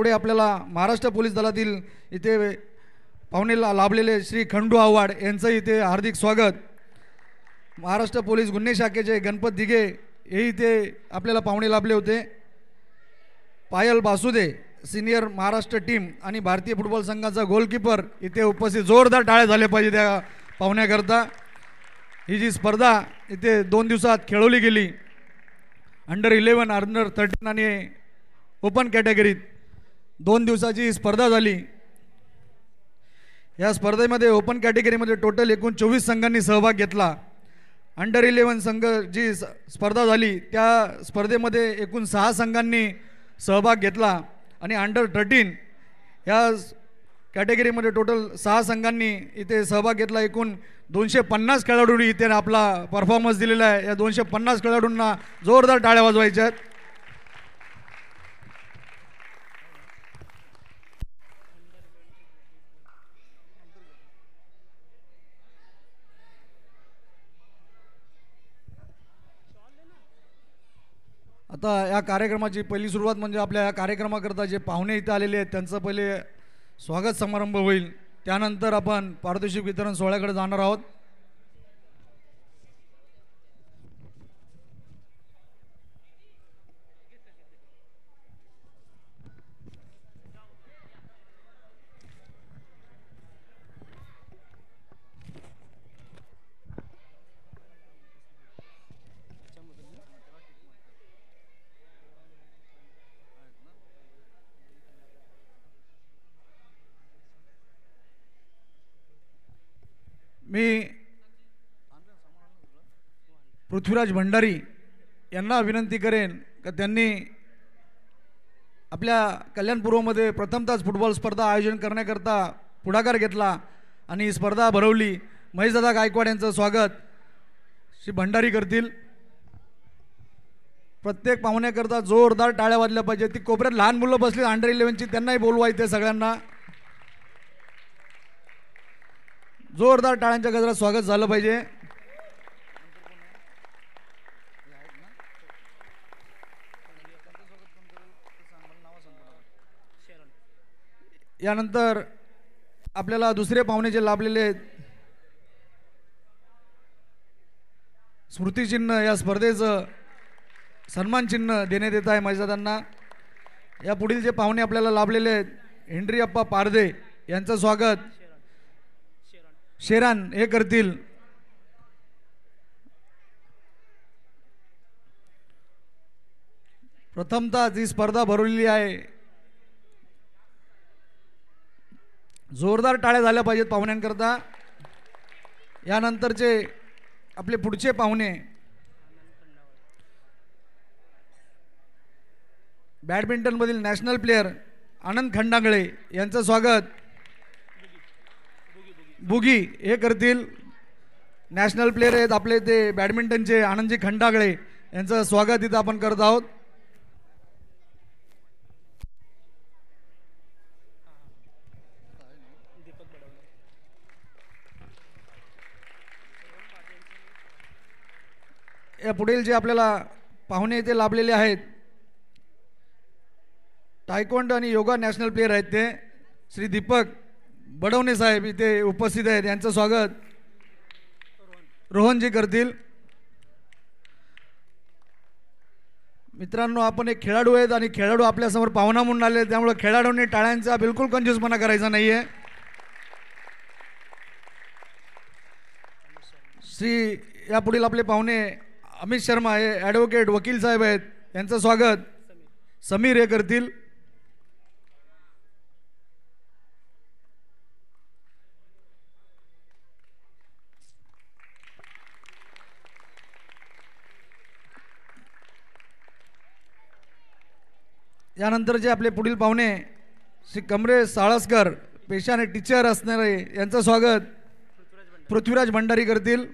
यापुढे आपल्याला महाराष्ट्र पोलीस दलातील इथे पाहुणेला लाभलेले श्री खंडू आव्हाड यांचं इथे हार्दिक स्वागत। महाराष्ट्र पोलीस गुन्हे शाखेचे गणपत दिघे हे इथे आपल्याला पाहुणे लाभले होते। पायल बासुदे सीनियर महाराष्ट्र टीम आणि भारतीय फुटबॉल संघाचा गोलकीपर इथे उपस्थित, जोरदार टाळ्या झाल्या पाहिजे त्या पाहुण्याकरता। ही जी स्पर्धा इथे 2 दिवसात खेळवली गेली, अंडर 11, अंडर 13 आणि ओपन कॅटेगरीत 2 दिवसाची स्पर्धा झाली। या स्पर्धेमध्ये ओपन कॅटेगरीमध्ये टोटल एकूण 24 संघांनी सहभाग घेतला। अंडर 11 संघ जी स्पर्धा झाली त्या स्पर्धेमध्ये एकूण 6 संघांनी सहभाग घेतला आणि अंडर 13 या कॅटेगरीमध्ये टोटल 6 संघांनी इथे सहभाग घेतला। एकूण 250 खेळाडूंनी इथे आपला परफॉर्मन्स दिलेला आहे। या 250 खेळाडूंना जोरदार टाळ्या वाजवायच्या आहेत। आता या कार्यक्रमाची पहिली सुरुवात म्हणजे आपल्या या कार्यक्रमाकरता जे पाहुणे इथे आलेले आहेत त्यांचं पहिले स्वागत समारंभ होईल। त्यानंतर आपण पारितोषिक वितरण सोहळ्याकडे जाणार आहोत। मी पृथ्वीराज भंडारी यांना विनंती करेन की त्यांनी आपल्या कल्याणपूर्वमध्ये प्रथमतःच फुटबॉल स्पर्धा आयोजन करण्याकरता पुढाकार घेतला आणि ही स्पर्धा भरवली। महेशदादा गायकवाड यांचं स्वागत श्री भंडारी करतील। प्रत्येक पाहुण्याकरता जोरदार टाळ्या वाजल्या पाहिजे। ती कोपऱ्यात लहान मुलं बसली अंडर 11ची, त्यांनाही बोलवा इथे सगळ्यांना। जोरदार टाळ्यांच्या गजरात स्वागत झालं पाहिजे। यानंतर आपल्याला दुसरे पाहुणे जे लाभलेले आहेत, स्मृतिचिन्ह या स्पर्धेचं सन्मान चिन्ह देण्यात येत आहे महेशदादांना। या पुढील जे पाहुणे आपल्याला लाभलेले आहेत, हेनरी अप्पा पारदे यांचं स्वागत शेरान हे करतील। प्रथमतः जी स्पर्धा भरवलेली आहे, जोरदार टाळ्या झाल्या पाहिजेत पाहुण्यांकरता। यानंतरचे आपले पुढचे पाहुणे बॅडमिंटन मधील नॅशनल प्लेयर आनंद खंडागळे यांचं स्वागत बुगी हे करतील। नॅशनल प्लेयर आहेत आपले ते बॅडमिंटनचे आनंदजी खंडागळे यांचं स्वागत इथं आपण करत आहोत। या पुढील जे आपल्याला पाहुणे इथे लाभलेले आहेत, टायकोंडो आणि योगा नॅशनल प्लेयर आहेत ते श्री दीपक बडवणे साहेब इथे उपस्थित आहेत। यांचं स्वागत रोहनजी करतील। मित्रांनो, आपण एक खेळाडू आहेत आणि खेळाडू आपल्यासमोर पाहुणा म्हणून आले, त्यामुळे खेळाडूंनी टाळ्यांचा बिलकुल कंजूसपणा करायचा नाहीये। श्री या पुढील आपले पाहुणे अमित शर्मा हे ॲडव्होकेट वकील साहेब आहेत, यांचं स्वागत समीर हे करतील। यानंतर जे आपले पुढील पाहुणे श्री कमरेश साळसकर पेशाने टीचर असणारे यांचं स्वागत पृथ्वीराज भंडारी करतील।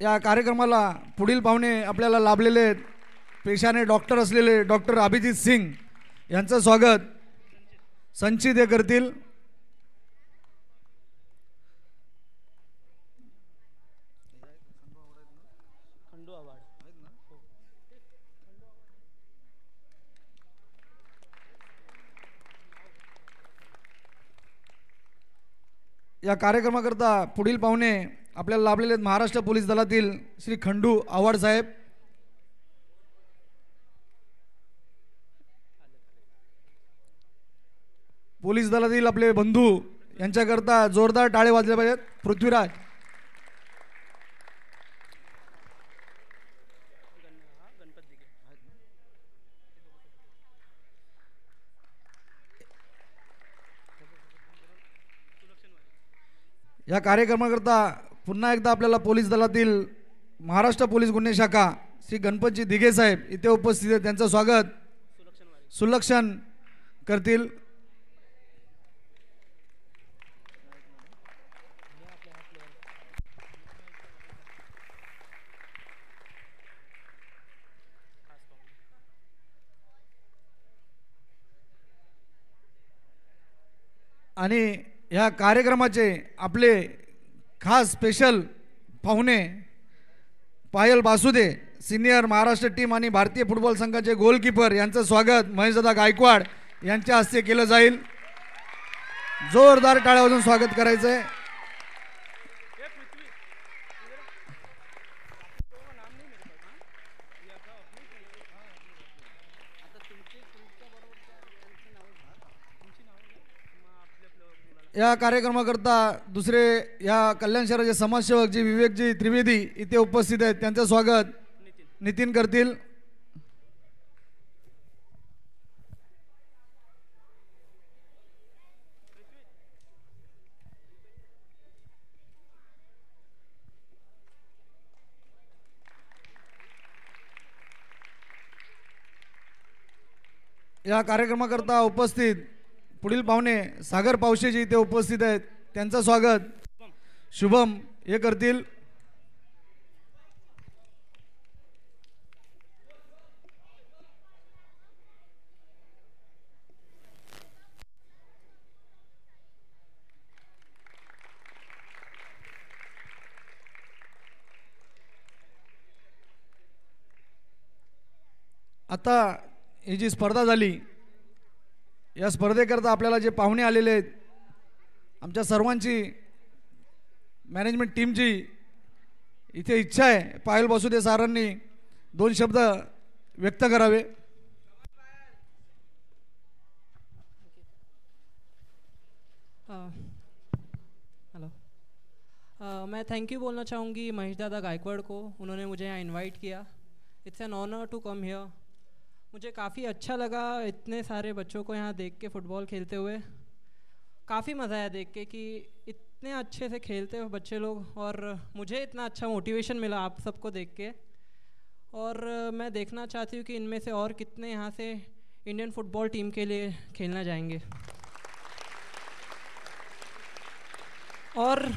या कार्यक्रमाला पुढील पाहुणे आपल्याला लाभलेले आहेत, पेशाने डॉक्टर असलेले डॉक्टर अभिजित सिंग यांचं स्वागत संचित हे करतील। या कार्यक्रमाकरता पुढील पाहुणे आपल्याला लाभलेले आहेत महाराष्ट्र पोलीस दलातील श्री खंडू आव्हाड साहेब. पोलीस दलातील आपले बंधू यांच्याकरता जोरदार टाळे वाजले पाहिजेत. पृथ्वीराज या कार्यक्रमाकरता पुन्हा एकदा आपल्याला पोलीस दलातील महाराष्ट्र पोलीस गुन्हे शाखा श्री गणपतजी दिघे साहेब इथे उपस्थित आहेत. त्यांचं स्वागत सुलक्षण करतील. आणि ह्या कार्यक्रमाचे आपले खास स्पेशल पाहुणे पायल बासुदे सिनियर महाराष्ट्र टीम आणि भारतीय फुटबॉल संघाचे गोलकीपर यांचं स्वागत महेशदादा गायकवाड यांच्या हस्ते केलं जाईल. जोरदार टाळ्या वाजवून स्वागत करायचं आहे. या कार्यक्रमाकरता दुसरे या कल्याण शहराचे समाजसेवक जी विवेकजी त्रिवेदी इथे उपस्थित आहेत. त्यांचं स्वागत नितीन करतील. या कार्यक्रमाकरता उपस्थित पुढील पाहुणे सागर पावशेजी इथे उपस्थित आहेत. त्यांचं स्वागत शुभम हे करतील. आता ही जी स्पर्धा झाली या स्पर्धेकरता आपल्याला जे पाहुणे आलेले आहेत आमच्या सर्वांची मॅनेजमेंट टीमची इथे इच्छा आहे पायल बासुदे सरांनी 2 शब्द व्यक्त करावे. हेलो, मैं थैंक यू बोलना चाहूँगी महेश दादा गायकवाड़ को. उन्होंने मुझे यहाँ इनवाइट किया. It's an honour to come here. मुझे काफ़ी अच्छा लगा इतने सारे बच्चों को यहाँ देख के फ़ुटबॉल खेलते हुए. काफ़ी मज़ा आया देख के कि इतने अच्छे से खेलते हुए बच्चे लोग, और मुझे इतना अच्छा मोटिवेशन मिला आप सबको देख के. और मैं देखना चाहती हूँ कि इनमें से और कितने यहाँ से इंडियन फुटबॉल टीम के लिए खेलना जाएंगे. और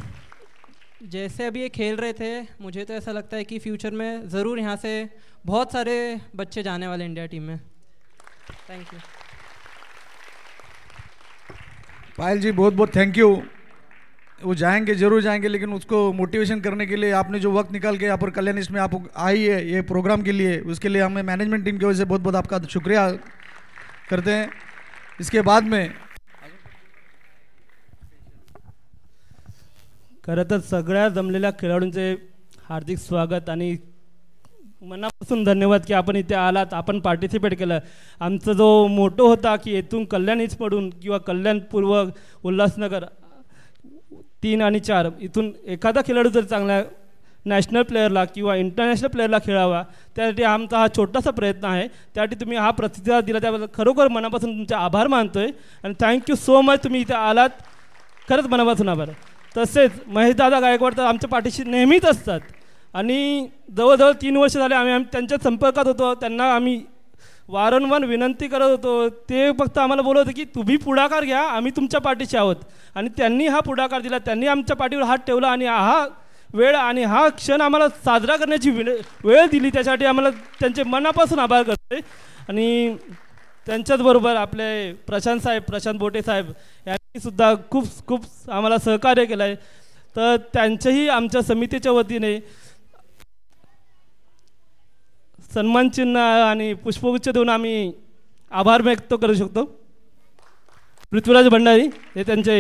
जैसे अभी ये खेल रहे थे मुझे तो ऐसा लगता है कि फ्यूचर में ज़रूर यहाँ से बहुत सारे बच्चे जाने वाले इंडिया टीम में. Thank you. पायल जी बहुत बहुत थैंक यू. वो जाएंगे जरूर जाएंगे, लेकिन उसको मोटिवेशन करने के लिए आपने जो वक्त निकाल के यहाँ पर कल्याणिस्ट में आप आई है ये प्रोग्राम के लिए, उसके लिए हमें मैनेजमेंट टीम की वजह से बहुत बहुत आपका शुक्रिया करते हैं. इसके बाद में खरं तर सगळ्या जमलेल्या खेळाडूंचे हार्दिक स्वागत आणि मनापासून धन्यवाद की आपण इथे आलात, आपण पार्टिसिपेट केलं. आमचा जो मोटो होता की येथून कल्याणीच पडून किंवा कल्याण पूर्व उल्हासनगर 3 आणि 4 इथून एखादा खेळाडू जर चांगला नॅशनल प्लेअरला किंवा इंटरनॅशनल प्लेअरला खेळावा त्यासाठी आमचा हा छोटासा प्रयत्न आहे. त्यासाठी तुम्ही हा प्रतिसाद दिला त्याबद्दल खरोखर मनापासून तुमचे आभार मानतो आहे आणि थँक्यू सो मच. तुम्ही इथे आलात, खरंच मनापासून आभार. तसेच महेशदादा गायकवाड तर आमच्या पाठीशी नेहमीच असतात आणि जवळजवळ 3 वर्ष झाले आम्ही त्यांच्या संपर्कात होतो. त्यांना आम्ही वारंवार विनंती करत होतो. ते फक्त आम्हाला बोलत होते की तुम्ही पुढाकार घ्या, आम्ही तुमच्या पाठीशी आहोत. आणि त्यांनी हा पुढाकार दिला, त्यांनी आमच्या पाठीवर हात ठेवला आणि हा वेळ आणि हा क्षण आम्हाला साजरा करण्याची वेळ दिली. त्यासाठी आम्हाला त्यांचे मनापासून आभार करते. आणि त्यांच्याचबरोबर आपले प्रशांत बोटे साहेब यांनी सुद्धा खूप खूप आम्हाला सहकार्य केलं आहे. तर त्यांच्याही आमच्या समितीच्या वतीने सन्मानचिन्ह आणि पुष्पगुच्छ देऊन आम्ही आभार व्यक्त करू शकतो. पृथ्वीराज भंडारी हे त्यांचे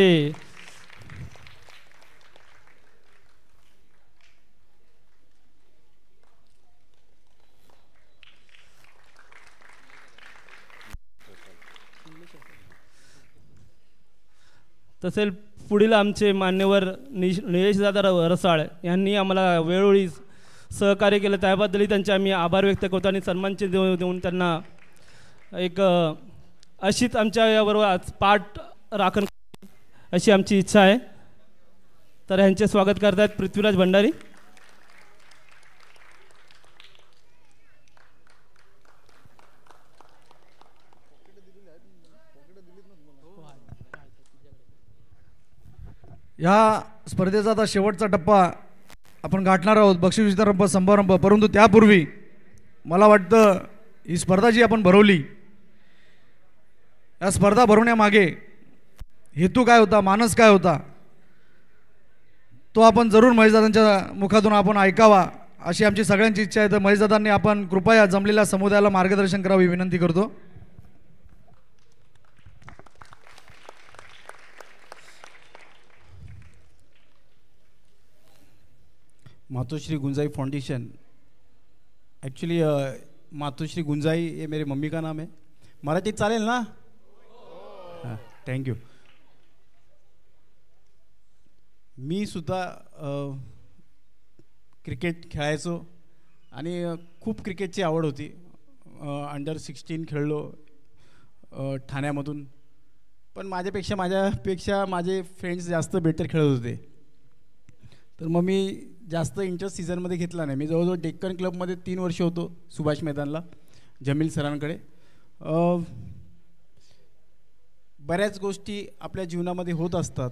तसेच पुढील आमचे मान्यवर निलेशदादा रसाळ यांनी आम्हाला वेळोवेळी सहकार्य केलं, त्याबद्दलही त्यांचे आम्ही आभार व्यक्त करतो आणि सन्मानचिन्ह देऊन त्यांना एक अशीच आमच्या याबरोबर आज पाठ राखण अशी आमची इच्छा आहे. तर ह्यांचे स्वागत करतात पृथ्वीराज भंडारी. या स्पर्धेचा आता शेवटचा टप्पा आपण गाठणार आहोत, बक्षीस वितरण समारंभ. परंतु त्यापूर्वी मला वाटतं ही स्पर्धा जी आपण भरवली, या स्पर्धा भरवण्यामागे हेतू काय होता, मानस काय होता, तो आपण जरूर महेशदादांच्या मुखातून आपण ऐकावा अशी आमची सगळ्यांची इच्छा आहे. तर महेशदादांनी आपण कृपया जमलेल्या समुदायाला मार्गदर्शन करावे विनंती करतो. मातोश्री गुंजाई फाउंडेशन, एक्चुअली मातोश्री गुंजाई ये मेरे मम्मी का नाम है. मराठीत चालेल ना? हां, थँक्यू. मी सुद्धा क्रिकेट खेळायचो आणि खूप क्रिकेटची आवड होती. अंडर 16 खेळलो ठाण्यामधून, पण माझ्यापेक्षा माझे फ्रेंड्स जास्त बेटर खेळत होते. तर मग मी जास्त इंटरेस्ट सीझनमध्ये घेतला नाही. मी जवळजवळ डेक्कन क्लबमध्ये 3 वर्ष होतो सुभाष मैदानला जमील सरांकडे. बऱ्याच गोष्टी आपल्या जीवनामध्ये होत असतात.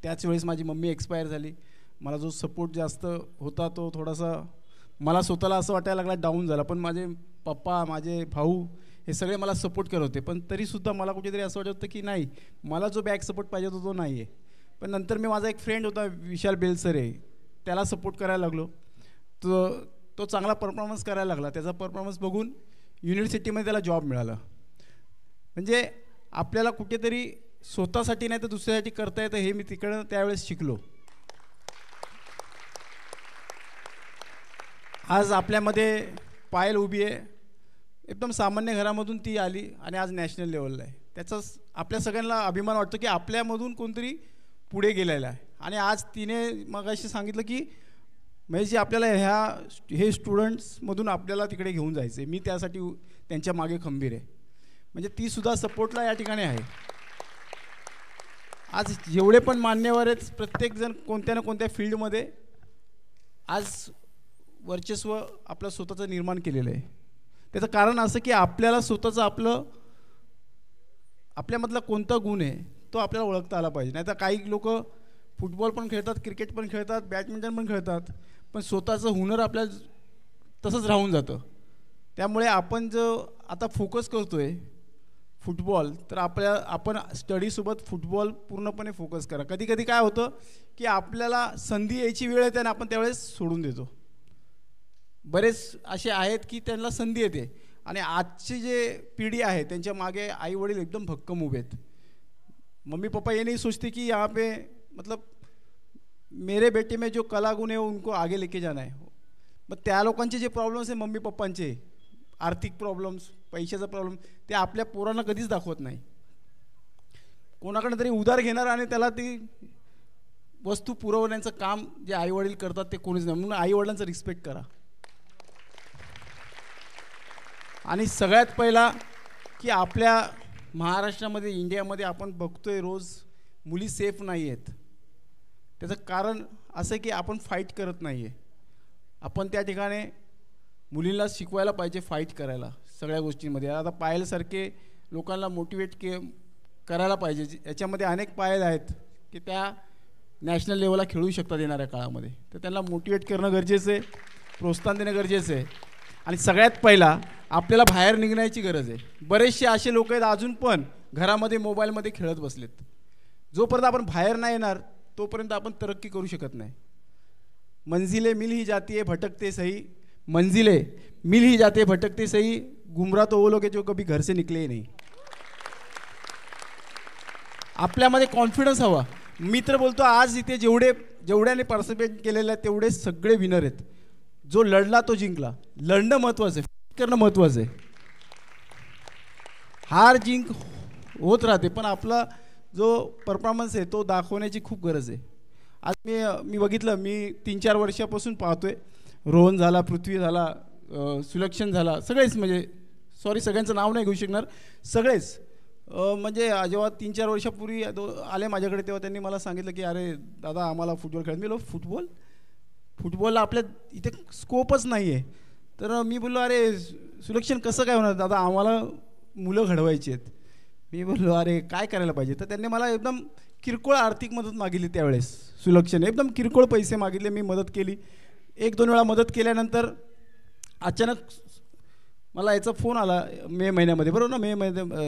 त्याच वेळेस माझी मम्मी एक्सपायर झाली. मला जो सपोर्ट जास्त होता तो थोडासा मला स्वतःला असं वाटायला लागला डाऊन झाला. पण माझे पप्पा, माझे भाऊ हे सगळे मला सपोर्ट करत होते. पण तरीसुद्धा मला कुठेतरी असं वाटत होतं की नाही, मला जो बॅक सपोर्ट पाहिजे होता तो नाही आहे. पण नंतर मी माझा एक फ्रेंड होता विशाल बेलसरे, त्याला सपोर्ट करायला लागलो. तो चांगला परफॉर्मन्स करायला लागला. त्याचा परफॉर्मन्स बघून युनिव्हर्सिटीमध्ये त्याला जॉब मिळाला. म्हणजे आपल्याला कुठेतरी स्वतःसाठी नाही तर दुसऱ्यासाठी करता येतं हे मी तिकडं त्यावेळेस शिकलो. आज आपल्यामध्ये पायल उभी आहे, एकदम सामान्य घरामधून ती आली आणि आज नॅशनल लेवलला आहे. त्याचाच आपल्या सगळ्यांना अभिमान वाटतो की आपल्यामधून कोणतरी पुढे गेलेला आहे. आणि आज तिने मगाशी सांगितलं की महेशजी आपल्याला हे स्टुडंट्समधून आपल्याला तिकडे घेऊन जायचं आहे. मी त्यासाठी त्यांच्या मागे खंबीर आहे. म्हणजे तीसुद्धा सपोर्टला या ठिकाणी आहे. आज जेवढे पण मान्यवर आहेत प्रत्येकजण कोणत्या ना कोणत्या फील्डमध्ये आज वर्चस्व आपलं स्वतःचं निर्माण केलेलं आहे. त्याचं कारण असं की आपल्याला स्वतःचं आपल्यामधला कोणता गुण आहे तो आपल्याला ओळखता आला पाहिजे. नाही तर काही लोक फुटबॉल पण खेळतात, क्रिकेट पण खेळतात, बॅडमिंटन पण खेळतात, पण स्वतःचं हुनर आपल्या तसंच राहून जातं. त्यामुळे आपण जो आता फोकस करतो आहे फुटबॉल, तर आपण स्टडीसोबत फुटबॉल पूर्णपणे फोकस करा. कधी कधी काय होतं की आपल्याला संधी यायची वेळ येते आणि आपण त्यावेळेस सोडून देतो. बरेच असे आहेत की त्यांना संधी येते आणि आजची जे पिढी आहे त्यांच्या मागे आई वडील एकदम भक्कम उभे आहेत. मम्मी पापा ये नहीं सोचते कि यहाँ पे मतलब मेरे बेटे में जो कला गुण है उनको आगे लेके जाना है. मग त्या लोकांचे जे प्रॉब्लेम्स आहे मम्मी पप्पांचे, आर्थिक प्रॉब्लेम्स, पैशाचा प्रॉब्लेम, ते आपल्या पोरांना कधीच दाखवत नाही. कोणाकडे तरी उधार घेणार आणि त्याला ती वस्तू पुरवण्याचं काम जे आईवडील करतात ते कोणीच नाही. म्हणून आईवडिलांचा रिस्पेक्ट करा. आणि सगळ्यात पहिला की आपल्या महाराष्ट्रामध्ये, इंडियामध्ये आपण बघतोय रोज मुली सेफ नाही आहेत. त्याचं कारण असं की आपण फाईट करत नाही आहे. आपण त्या ठिकाणी मुलींना शिकवायला पाहिजे फाईट करायला सगळ्या गोष्टींमध्ये. आता पायलसारखे लोकांना मोटिवेट करायला पाहिजे. याच्यामध्ये अनेक पायल आहेत की त्या नॅशनल लेवलला खेळू शकतात येणाऱ्या काळामध्ये. तर त्यांना मोटिवेट करणं गरजेचं आहे, प्रोत्साहन देणं गरजेचं आहे. आणि सगळ्यात पहिला आपल्याला बाहेर निघण्याची गरज आहे. बरेचसे असे लोक आहेत अजून पण घरामध्ये मोबाईलमध्ये खेळत बसलेत. जोपर्यंत आपण बाहेर नाही येणार तोपर्यंत आपण तरक्की करू शकत नाही. मंजिले मिल ही जाती है भटकते सही, मंजिले मिल ही जाते भटकते सही, गुमराह तो वो लोग जो कभी घर से निकले ही नहीं. आपल्यामध्ये कॉन्फिडन्स हवा. मी तर बोलतो आज इथे जेवढ्याने पार्टिसिपेट केलेलं आहे तेवढे सगळे विनर आहेत. जो लढला तो जिंकला. लढणं महत्त्वाचं आहे, करणं महत्त्वाचं आहे. हार जिंक होत राहते पण आपला जो परफॉर्मन्स आहे तो दाखवण्याची खूप गरज आहे. आज मी बघितलं, मी 3-4 वर्षापासून पाहतोय, रोहन झाला, पृथ्वी झाला, सुलक्षण झाला, सगळेच म्हणजे सॉरी सगळ्यांचं नाव नाही घेऊ शकणार, सगळेच म्हणजे जेव्हा 3-4 वर्षापूर्वी आले माझ्याकडे तेव्हा त्यांनी मला सांगितलं की अरे दादा आम्हाला फुटबॉल खेळायचं. मी बोललो फुटबॉलला आपल्या इथे स्कोपच नाही आहे. तर मी बोललो अरे सुलक्षण कसं काय होणार दादा, आम्हाला मुलं घडवायची आहेत. मी बोललो अरे काय करायला पाहिजे. तर त्यांनी मला एकदम किरकोळ आर्थिक मदत मागितली त्यावेळेस. सुलक्षण एकदम किरकोळ पैसे मागितले, मी मदत केली. 1-2 वेळा मदत केल्यानंतर अचानक मला याचा फोन आला मे महिन्यामध्ये, बरोबर ना,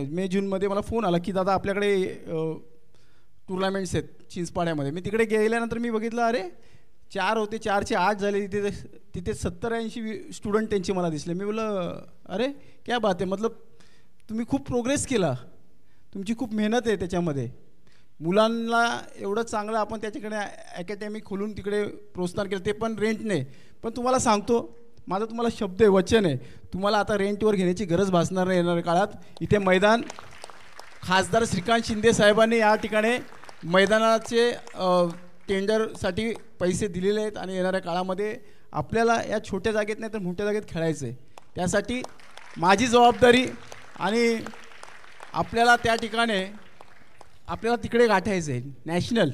मे जूनमध्ये मला फोन आला की दादा आपल्याकडे टुर्नामेंट्स आहेत चिंचपाड्यामध्ये. मी तिकडे गेल्यानंतर मी बघितलं अरे 4 होते, 4चे 8 झाले. तिथे 70-80 स्टुडंट त्यांचे मला दिसले. मी बोललं अरे क्या बात आहे, मतलब तुम्ही खूप प्रोग्रेस केला, तुमची खूप मेहनत आहे त्याच्यामध्ये. मुलांना एवढं चांगलं आपण त्याच्याकडे अकॅडमी खोलून तिकडे प्रोत्साहन केलं, ते पण रेंटने. पण तुम्हाला सांगतो, माझा तुम्हाला शब्द आहे, वचन आहे, तुम्हाला आता रेंटवर घेण्याची गरज भासणार नाही येणाऱ्या काळात. इथे मैदान खासदार श्रीकांत शिंदे साहेबांनी या ठिकाणी मैदानाचे टेंडरसाठी पैसे दिलेले आहेत आणि येणाऱ्या काळामध्ये आपल्याला या छोट्या जागेत नाही तर मोठ्या जागेत खेळायचं आहे. त्यासाठी माझी जबाबदारी आणि आपल्याला त्या ठिकाणी आपल्याला तिकडे गाठायचं आहे, नॅशनल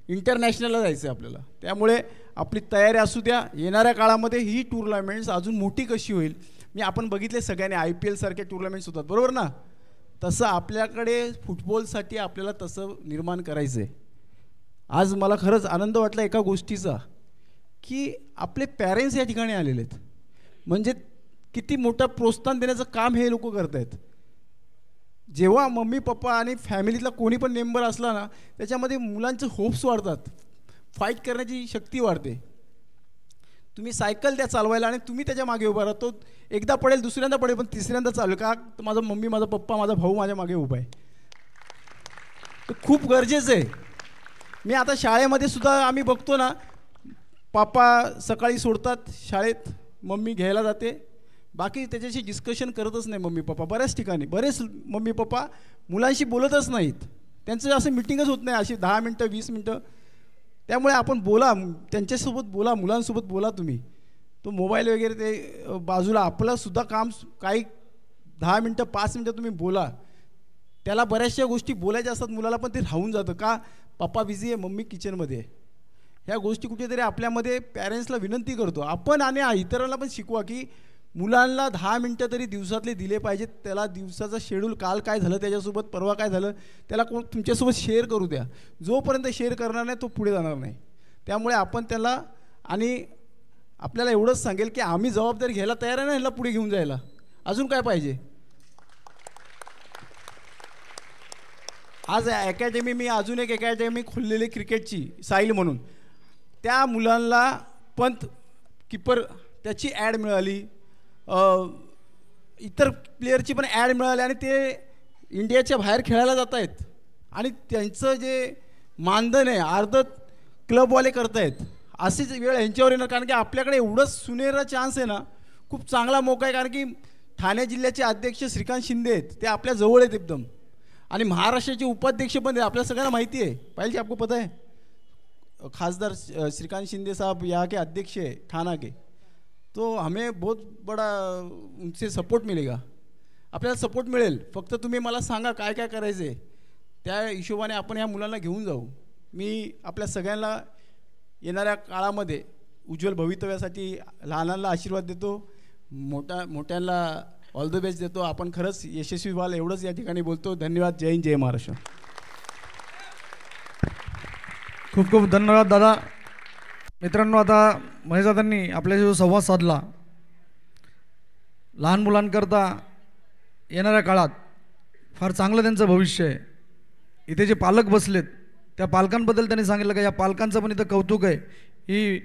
इंटरनॅशनलला जायचं आहे आपल्याला. त्यामुळे आपली तयारी असू द्या. येणाऱ्या काळामध्ये ही टुर्नामेंट्स अजून मोठी कशी होईल, आपण बघितले सगळ्यांनी IPL सारखे टुर्नामेंट्स होतात, बरोबर ना, तसं आपल्याकडे फुटबॉलसाठी आपल्याला तसं निर्माण करायचं आहे. आज मला खरंच आनंद वाटला एका गोष्टीचा की आपले पॅरेंट्स या ठिकाणी आलेले आहेत. म्हणजे किती मोठं प्रोत्साहन देण्याचं काम हे लोक करत आहेत. जेव्हा मम्मी पप्पा आणि फॅमिलीतला कोणी पण मेंबर असला ना, त्याच्यामध्ये मुलांचे होप्स वाढतात, फाईट करण्याची शक्ती वाढते. तुम्ही सायकल द्या चालवायला आणि तुम्ही त्याच्या मागे उभा राहा, तो एकदा पडेल, दुसऱ्यांदा पडेल, पण तिसऱ्यांदा चालवेल का, तर माझा मम्मी, माझा पप्पा, माझा भाऊ माझ्या मागे उभा आहे. तर खूप गरजेचं आहे. मी आता शाळेमध्ये सुद्धा आम्ही बघतो ना, पापा सकाळी सोडतात शाळेत, मम्मी घ्यायला जाते, बाकी त्याच्याशी डिस्कशन करतच नाही मम्मी पप्पा. बऱ्याच ठिकाणी बरेच मम्मी पप्पा मुलांशी बोलतच नाहीत, त्यांचं असं मिटिंगच होत नाही अशी 10 मिनटं 20 मिनटं. त्यामुळे आपण बोला, त्यांच्यासोबत बोला, मुलांसोबत बोला तुम्ही. तो मोबाईल वगैरे ते बाजूला, आपलंसुद्धा काम काही 10 मिनटं 5 मिनटं तुम्ही बोला. त्याला बऱ्याचशा गोष्टी बोलायच्या असतात मुलाला, पण ते राहून जातं का, पप्पा बिझी आहे, मम्मी किचनमध्ये आहे. ह्या गोष्टी कुठेतरी आपल्यामध्ये पॅरेंट्सला विनंती करतो आपण आणि इतरांना पण शिकवा की मुलांना 10 मिनटं तरी दिवसातले दिले पाहिजेत. त्याला दिवसाचं शेड्यूल, काल काय झालं त्याच्यासोबत, परवा काय झालं, त्याला तुमच्यासोबत शेअर करू द्या. जोपर्यंत शेअर करणार नाही तो पुढे जाणार नाही. त्यामुळे आपण त्याला, आणि आपल्याला एवढंच सांगेल की आम्ही जबाबदारी घ्यायला तयार आहे ना ह्याला पुढे घेऊन जायला. अजून काय पाहिजे. आज अकॅडमी, मी अजून एक अकॅडमी खोललेली क्रिकेटची, साहिल म्हणून, त्या मुलांना पंत कीपर त्याची ॲड मिळाली, इतर प्लेयरची पण ॲड मिळाली आणि ते इंडियाच्या बाहेर खेळायला जात आहेत. आणि त्यांचं जे मानधन आहे अर्ध क्लबवाले करत आहेत. अशीच वेळ यांच्यावर येणार, कारण की आपल्याकडे एवढंच सुनेरा चान्स आहे ना, खूप चांगला मोका आहे. कारण की ठाणे जिल्ह्याचे अध्यक्ष श्रीकांत शिंदे आहेत, ते आपल्या जवळ आहेत एकदम, आणि महाराष्ट्राचे उपाध्यक्ष पण आहेत, आपल्याला सगळ्यांना माहिती आहे. पाहिजे आपको पता है, खासदार श्रीकांत शिंदे साहब यहाँ के अध्यक्ष है ठाणा के. तो हमें बहुत बड़ा उनसे सपोर्ट मिलेगा, आपल्याला सपोर्ट मिळेल. फक्त तुम्ही मला सांगा काय काय करायचं आहे, त्या हिशोबाने आपण ह्या मुलांना घेऊन जाऊ. मी आपल्या सगळ्यांना येणाऱ्या काळामध्ये उज्ज्वल भवितव्यासाठी लहानांना आशीर्वाद देतो, मोठ्यांना ऑल द बेस्ट देतो. आपण खरंच यशस्वी व्हाल एवढंच या ठिकाणी बोलतो. धन्यवाद. जय हिंद, जय महाराष्ट्र. खूप खूप धन्यवाद दादा. मित्रांनो, आता महेशदादांनी आपल्याशी जो संवाद साधला, लहान मुलांकरता येणाऱ्या काळात फार चांगलं त्यांचं भविष्य आहे. इथे जे पालक बसलेत त्या पालकांबद्दल त्यांनी सांगितलं का या पालकांचं पण इथं कौतुक आहे. ही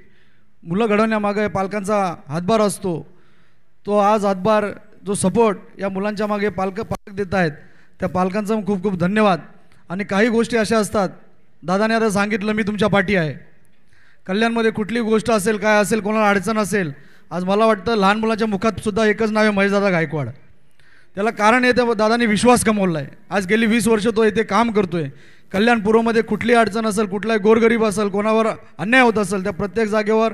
मुलं घडवण्यामागे पालकांचा हातभार असतो. तो आज हातभार, जो सपोर्ट या मुलांच्या मागे पालक देत आहेत, त्या पालकांचा खूप खूप धन्यवाद. आणि काही गोष्टी अशा असतात, दादाने आता सांगितलं मी तुमच्या पाठी आहे. कल्याणमध्ये कुठली गोष्ट असेल, काय असेल, कोणाला अडचण असेल, आज मला वाटतं लहान मुलांच्या मुखात सुद्धा एकच नाव आहे, महेशदादा गायकवाड. त्याला कारण आहे, त्या दादाने विश्वास कमवला आहे. आज गेली 20 वर्ष तो इथे काम करतोय. कल्याणपूर्वमध्ये कुठली अडचण असेल, कुठलाही गोरगरीब असेल, कोणावर अन्याय होत असेल, त्या प्रत्येक जागेवर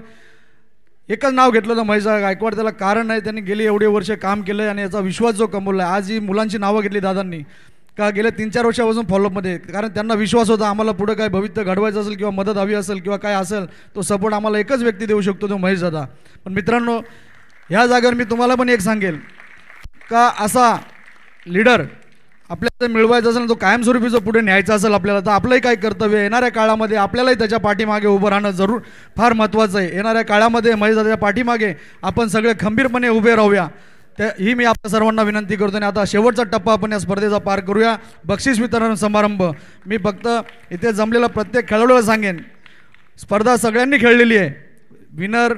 एकच नाव घेतलं होतं महेशदादा गायकवाड. त्याला कारण नाही, त्यांनी गेली एवढे वर्ष काम केलं आहे आणि याचा विश्वास जो कमवला आहे. आज ही मुलांची नावं घेतली दादांनी का गेल्या 3-4 वर्षापासून फॉलोअपमध्ये, कारण त्यांना विश्वास होता आम्हाला पुढं काय भविष्य घडवायचं असेल किंवा मदत हवी असेल किंवा काय असेल, तो सपोर्ट आम्हाला एकच व्यक्ती देऊ शकतो, तो महेशदादा. पण मित्रांनो, ह्या जागेवर मी तुम्हाला पण एक सांगेल का असा लीडर आपल्याला मिळवायचा असेल, तो कायमस्वरूपी जो पुढे न्यायचा असेल आपल्याला, तर आपलंही काय कर्तव्य येणाऱ्या काळामध्ये आपल्यालाही त्याच्या पाठीमागे उभं राहणं जरूर फार महत्त्वाचं आहे. येणाऱ्या काळामध्ये महेशदादाच्या पाठीमागे आपण सगळे खंबीरपणे उभे राहूया, ही मी आपल्या सर्वांना विनंती करतो. आणि आता शेवटचा टप्पा आपण या स्पर्धेचा पार करूया, बक्षीस वितरण समारंभ. मी फक्त इथे जमलेला प्रत्येक खेळाडूला सांगेन, स्पर्धा सगळ्यांनी खेळलेली आहे. विनर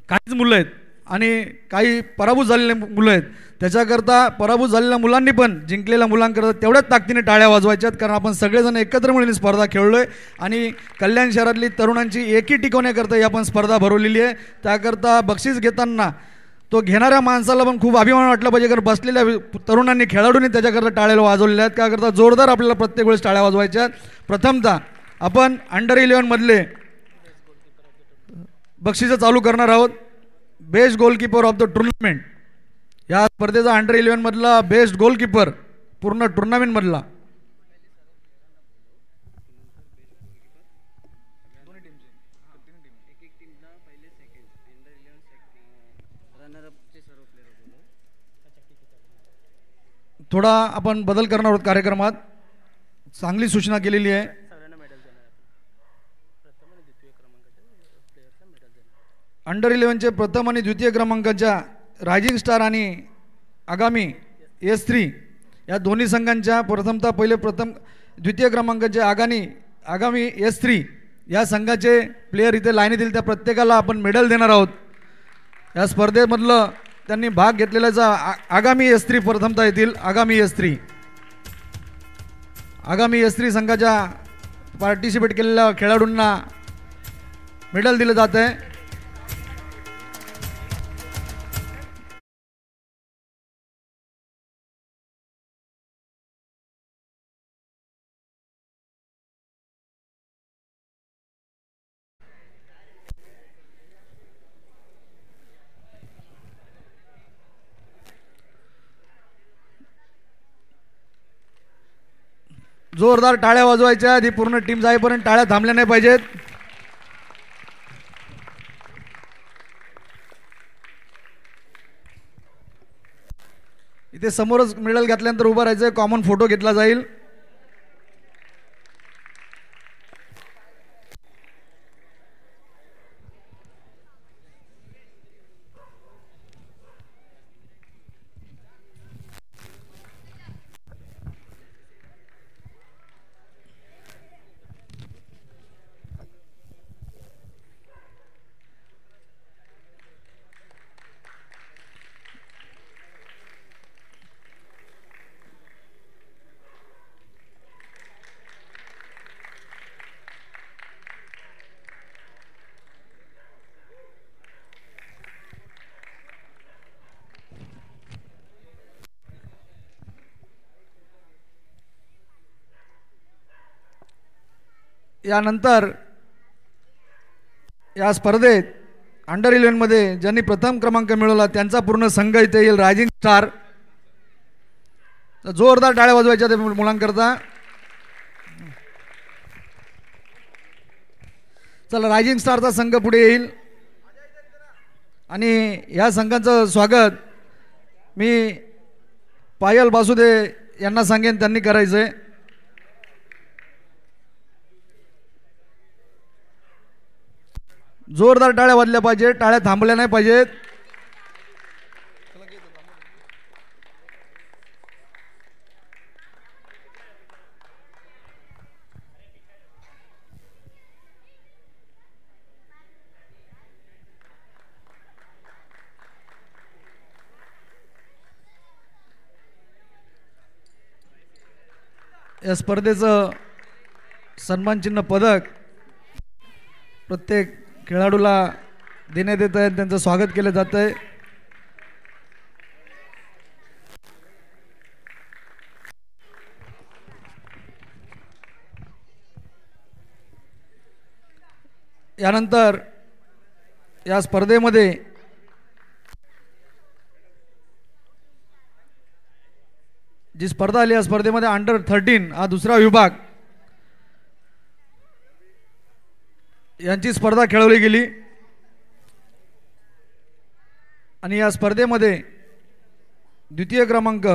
काहीच मुलं आहेत आणि काही पराभूत झालेले मुलं आहेत. त्याच्याकरता पराभूत झालेल्या मुलांनी पण जिंकलेल्या मुलांकरता तेवढ्याच ताकदीने टाळ्या वाजवायच्यात, कारण आपण सगळेजण एकत्र मिळून स्पर्धा खेळलो आहे आणि कल्याण शहरातली तरुणांची एकी टिकवण्याकरता ही आपण स्पर्धा भरवलेली आहे. त्याकरता बक्षीस घेताना तो घेणाऱ्या माणसाला पण खूप अभिमान वाटला पाहिजे, कारण बसलेल्या तरुणांनी खेळाडूंनी त्याच्याकरता टाळ्या वाजवलेल्या आहेत. त्याकरता जोरदार आपल्याला प्रत्येक वेळेस टाळ्या वाजवायच्या आहेत. प्रथमतः आपण अंडर-11 मधले बक्षिसं चालू करणार आहोत. Best goalkeeper of the tournament, या स्पर्धेचा अंडर-11 मधला बेस्ट गोलकीपर पूर्ण टुर्नामेंटमधला थोडा आपण बदल करणार आहोत कार्यक्रमात. चांगली सूचना केलेली आहे. अंडर-11चे प्रथम आणि द्वितीय क्रमांकाच्या रायझिंग स्टार आणि आगामी S3 या दोन्ही संघांच्या प्रथम द्वितीय क्रमांकाच्या आगामी S3 या संघाचे प्लेयर इथे लाईनीतील त्या प्रत्येकाला आपण मेडल देणार आहोत. या स्पर्धेमधलं त्यांनी भाग घेतलेल्याचा आगामी S3 प्रथमतः येतील. आगामी S3 संघाच्या पार्टिसिपेट केलेल्या खेळाडूंना मेडल दिलं जात आहे. जोरदार टाळ्या वाजवायच्या. ही पूर्ण टीम जाईपर्यंत टाळ्या थांबल्या नाही पाहिजेत. इथे समोरच मेडल घातल्यानंतर उभं राहायचं, कॉमन फोटो घेतला जाईल. यानंतर या स्पर्धेत अंडर-11 मध्ये ज्यांनी प्रथम क्रमांक मिळवला त्यांचा पूर्ण संघ इथे येईल. रायझिंग स्टार, जोरदार टाळ्या वाजवायच्या ते मुलांकरता. चला, रायझिंग स्टारचा संघ पुढे येईल आणि या संघाचं स्वागत मी पायल बासुदे यांना सांगेन त्यांनी करायचंय. जोरदार टाळ्या वाजल्या पाहिजे, टाळ्या थांबल्या नाही पाहिजेत. या स्पर्धेचं सन्मानचिन्ह पदक प्रत्येक खेळाडूला देण्यात येत आहे, त्यांचं स्वागत केलं जात आहे. यानंतर या स्पर्धेमध्ये जी स्पर्धा आली या स्पर्धेमध्ये अंडर-13 हा दुसरा विभाग यांची स्पर्धा खेळवली गेली आणि या स्पर्धेमध्ये द्वितीय क्रमांक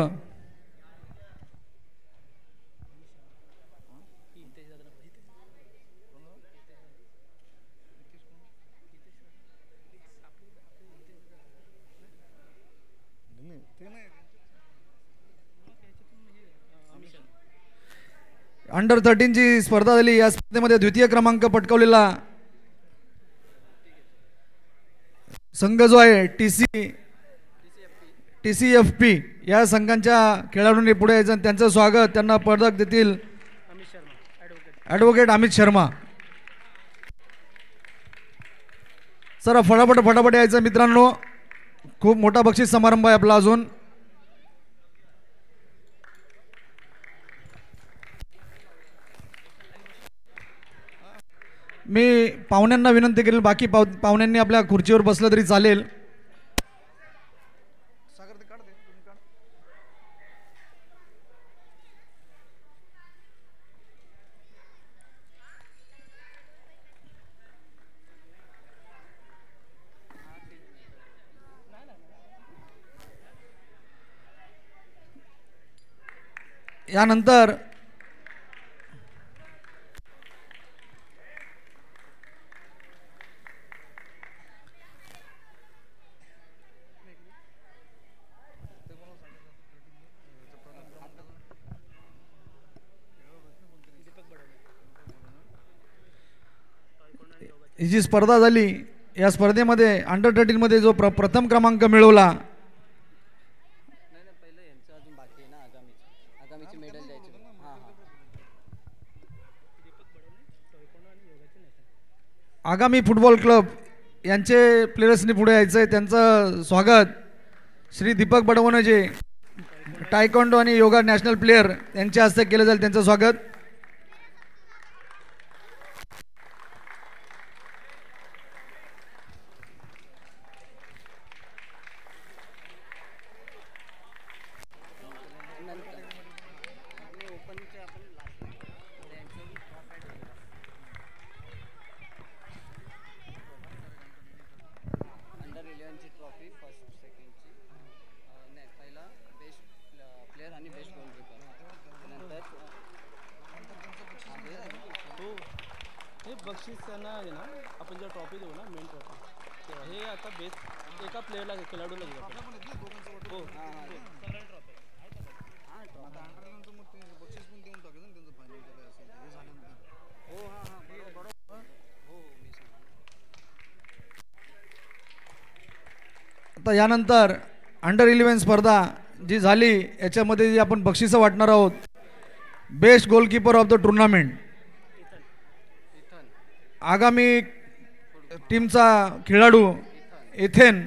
अंडर-13 ची स्पर्धा झाली. या स्पर्धेमध्ये द्वितीय क्रमांक पटकावलेला संघ जो आहे TCFP या संघांच्या खेळाडूंनी पुढे यायचं. त्यांचं स्वागत, त्यांना पदक देतील ॲडव्होकेट अमित शर्मा. सर फटाफट यायचं मित्रांनो, खूप मोठा बक्षीस समारंभ आहे आपला अजून. मी पाहुण्यांना विनंती करेल, बाकी पाहुण्यांनी आपल्या खुर्चीवर बसलं तरी चालेल. यानंतर ही जी स्पर्धा झाली या स्पर्धेमध्ये अंडर-13 मध्ये जो प्रथम क्रमांक मिळवला आगामी फुटबॉल क्लब यांचे प्लेयर्सनी पुढे यायचं आहे. त्यांचं स्वागत श्री दीपक बडवणे जे टायकोंडो आणि योगा नॅशनल प्लेयर यांच्या हस्ते केलं जाईल. त्यांचं स्वागत. बक्षीस त्यांना आहे ना, आपण जर ट्रॉफी देऊ ना, मेन ट्रॉफी, तेव्हा हे आता बेस्ट एका प्लेयरला खेळाडूला घेऊ आपण. हो आता यानंतर अंडर-11 स्पर्धा जी झाली याच्यामध्ये जी आपण बक्षिसं वाटणार आहोत. Best goalkeeper of the tournament आगामी टीमचा खेळाडू इथेन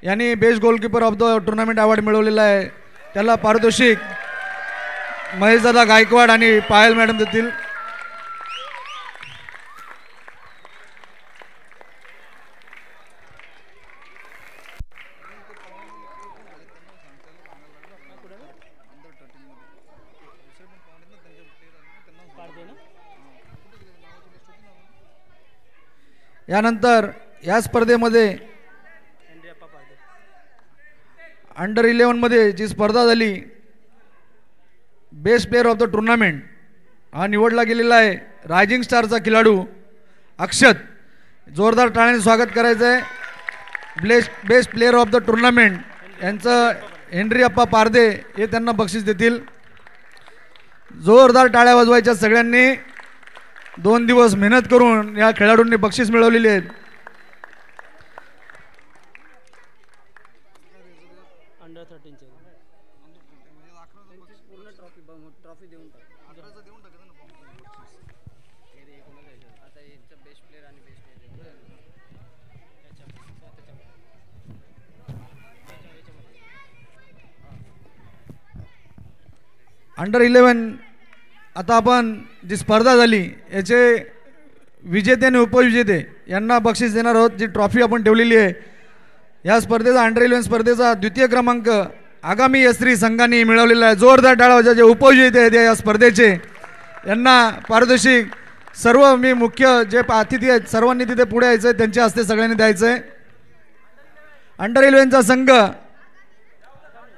यांनी best goalkeeper of the tournament award मिळवलेला आहे. त्याला पारितोषिक महेशदादा गायकवाड आणि पायल मॅडम देतील. यानंतर या स्पर्धेमध्ये अंडर-11 मध्ये जी स्पर्धा झाली best player of the tournament हा निवडला गेलेला आहे रायझिंग स्टारचा खेळाडू अक्षत. जोरदार टाळ्यांनी स्वागत करायचं आहे. Best player of the tournament यांचं हेनरी अप्पा पारदे हे त्यांना बक्षीस देतील. जोरदार टाळ्या वाजवायच्या सगळ्यांनी. 2 दिवस मेहनत करून या खेळाडूंनी बक्षीस मिळवलेली आहेत. अंडर-13 पूर्ण ट्रॉफी देऊन टाक. आता यांचं बेस्ट प्लेयर आणि बेस्ट अंडर-11 आता आपण जी स्पर्धा झाली याचे विजेते आणि उपविजेते यांना बक्षीस देणार आहोत. जी ट्रॉफी आपण ठेवलेली आहे या स्पर्धेचा अंडर 11 स्पर्धेचा द्वितीय क्रमांक आगामी यस्त्री संघाने मिळवलेला आहे. जोरदार टाळ्या वाजवा. जे उपविजेते आहेत या स्पर्धेचे यांना पारितोषिक सर्व मी मुख्य जे अतिथी आहेत सर्वांनी तिथे पुढे यायचं आहे, त्यांच्या हस्ते सगळ्यांनी द्यायचं आहे. अंडर 11चा संघ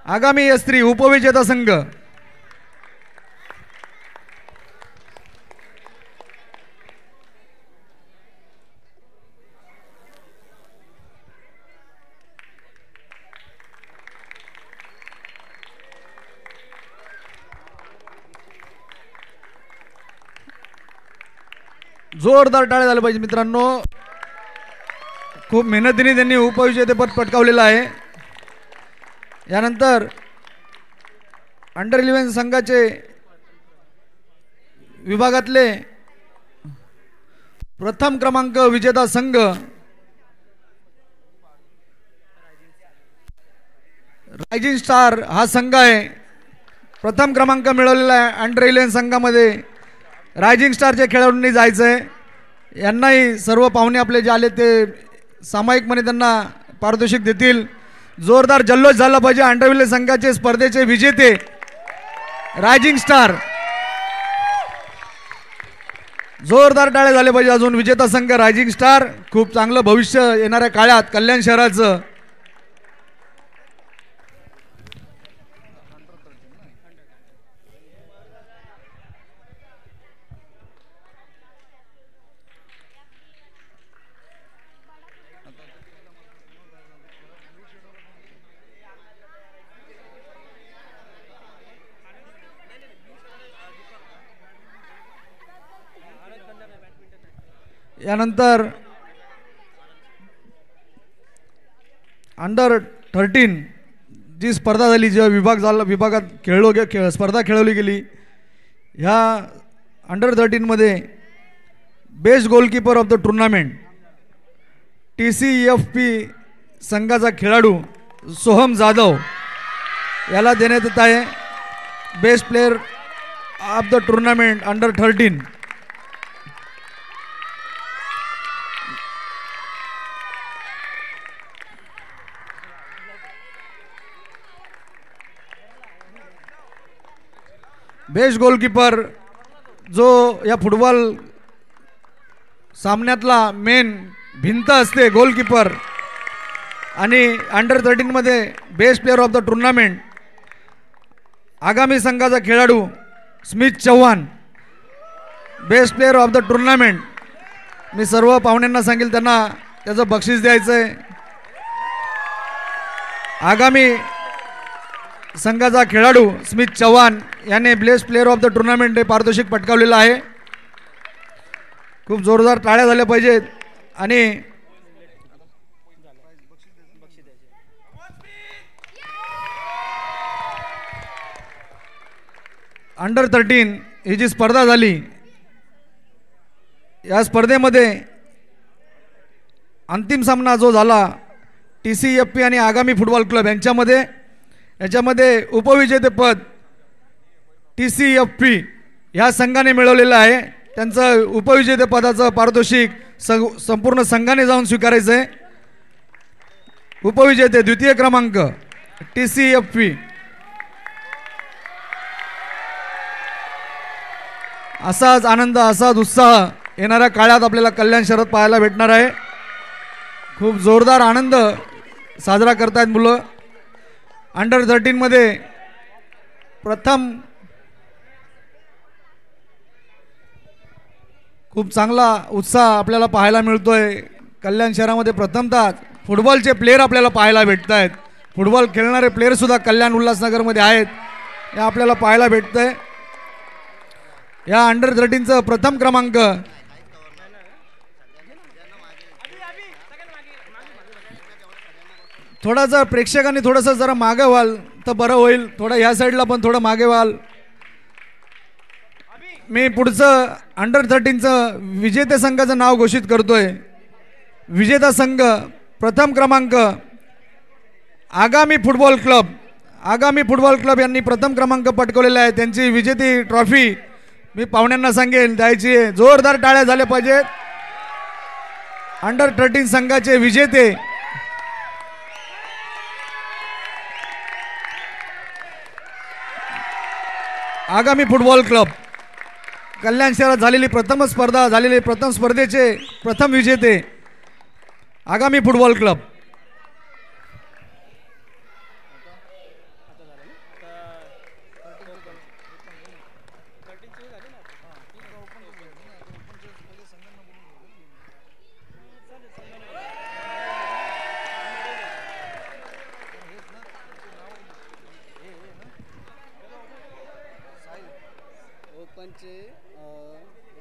आगामी यस्त्री उपविजेता संघ जोरदार टाळ्या झाल्या पाहिजे मित्रांनो. खूप मेहनतीने त्यांनी उपविजेतेपद पटकावलेलं आहे. यानंतर अंडर 11 संघाचे विभागातले प्रथम क्रमांक विजेता संघ रायझिंग स्टार हा संघ आहे. प्रथम क्रमांक मिळवलेला आहे अंडर 11 संघामध्ये. रायझिंग स्टारच्या खेळाडूंनी जायचं आहे. यांनाही सर्व पाहुणे आपले जे आले ते सामायिकपणे त्यांना पारितोषिक देतील. जोरदार जल्लोष झाला पाहिजे. अंडर 11 संघाचे स्पर्धेचे विजेते रायझिंग स्टार. जोरदार टाळ्या झाले पाहिजे अजून. विजेता संघ रायझिंग स्टार. खूप चांगलं भविष्य येणाऱ्या काळात कल्याण शहराचं. यानंतर अंडर 13 जी स्पर्धा झाली, ज्या विभागात स्पर्धा खेळवली गेली, ह्या अंडर 13 मध्ये best goalkeeper of the tournament TCFP संघाचा खेळाडू सोहम जाधव याला देण्यात येत आहे. Best player of the tournament under 13. Best goalkeeper जो या फुटबॉल सामन्यातला मेन भिंत असते गोलकीपर, आणि अंडर 13 मध्ये best player of the tournament आगामी संघाचा खेळाडू Smit Chavan. Best player of the tournament. मी सर्व पाहुण्यांना सांगेल त्यांना त्याचं बक्षीस द्यायचं आहे. आगामी संघाचा खेळाडू स्मित चव्हाण याने best player of the tournament हे पारितोषिक पटकावलेलं आहे. खूप जोरदार टाळ्या झाल्या पाहिजेत. आणि अंडर 13 ही जी स्पर्धा झाली, या स्पर्धेमध्ये अंतिम सामना जो झाला TCFP आणि आगामी फुटबॉल क्लब यांच्यामध्ये, याच्यामध्ये उपविजेतेपद TCFP ह्या संघाने मिळवलेलं आहे. त्यांचं उपविजेतेपदाचं पारितोषिक संपूर्ण संघाने जाऊन स्वीकारायचं आहे. उपविजेते द्वितीय क्रमांक TCFP. असाच आनंद, असाच उत्साह येणाऱ्या काळात आपल्याला कल्याण शहरात पाहायला भेटणार आहे. खूप जोरदार आनंद साजरा करतायत मुलं. अंडर 13 मध्ये प्रथम खूप चांगला उत्साह आपल्याला पाहायला मिळतोय. कल्याण शहरामध्ये प्रथमतः फुटबॉलचे प्लेयर आपल्याला पाहायला भेटत आहेत. फुटबॉल खेळणारे प्लेयरसुद्धा कल्याण उल्हासनगरमध्ये आहेत, हे आपल्याला पाहायला भेटतंय. या अंडर 13चं प्रथम क्रमांक थोडासा प्रेक्षकांनी थोडंसं जरा मागे व्हाल तर बरं होईल. थोडं ह्या साईडला पण थोडं मागे व्हाल. मी पुढचं अंडर 13चं विजेते संघाचं नाव घोषित करतोय. विजेता संघ प्रथम क्रमांक आगामी फुटबॉल क्लब. आगामी फुटबॉल क्लब यांनी प्रथम क्रमांक पटकवलेला आहे. त्यांची विजेती ट्रॉफी मी पाहुण्यांना सांगेल द्यायची आहे. जोरदार टाळ्या झाल्या पाहिजेत. अंडर 13 संघाचे विजेते आगामी फुटबॉल क्लब कल्याण शहरात झालेली प्रथम स्पर्धा झालेली प्रथम स्पर्धेचे प्रथम विजेते आगामी फुटबॉल क्लब.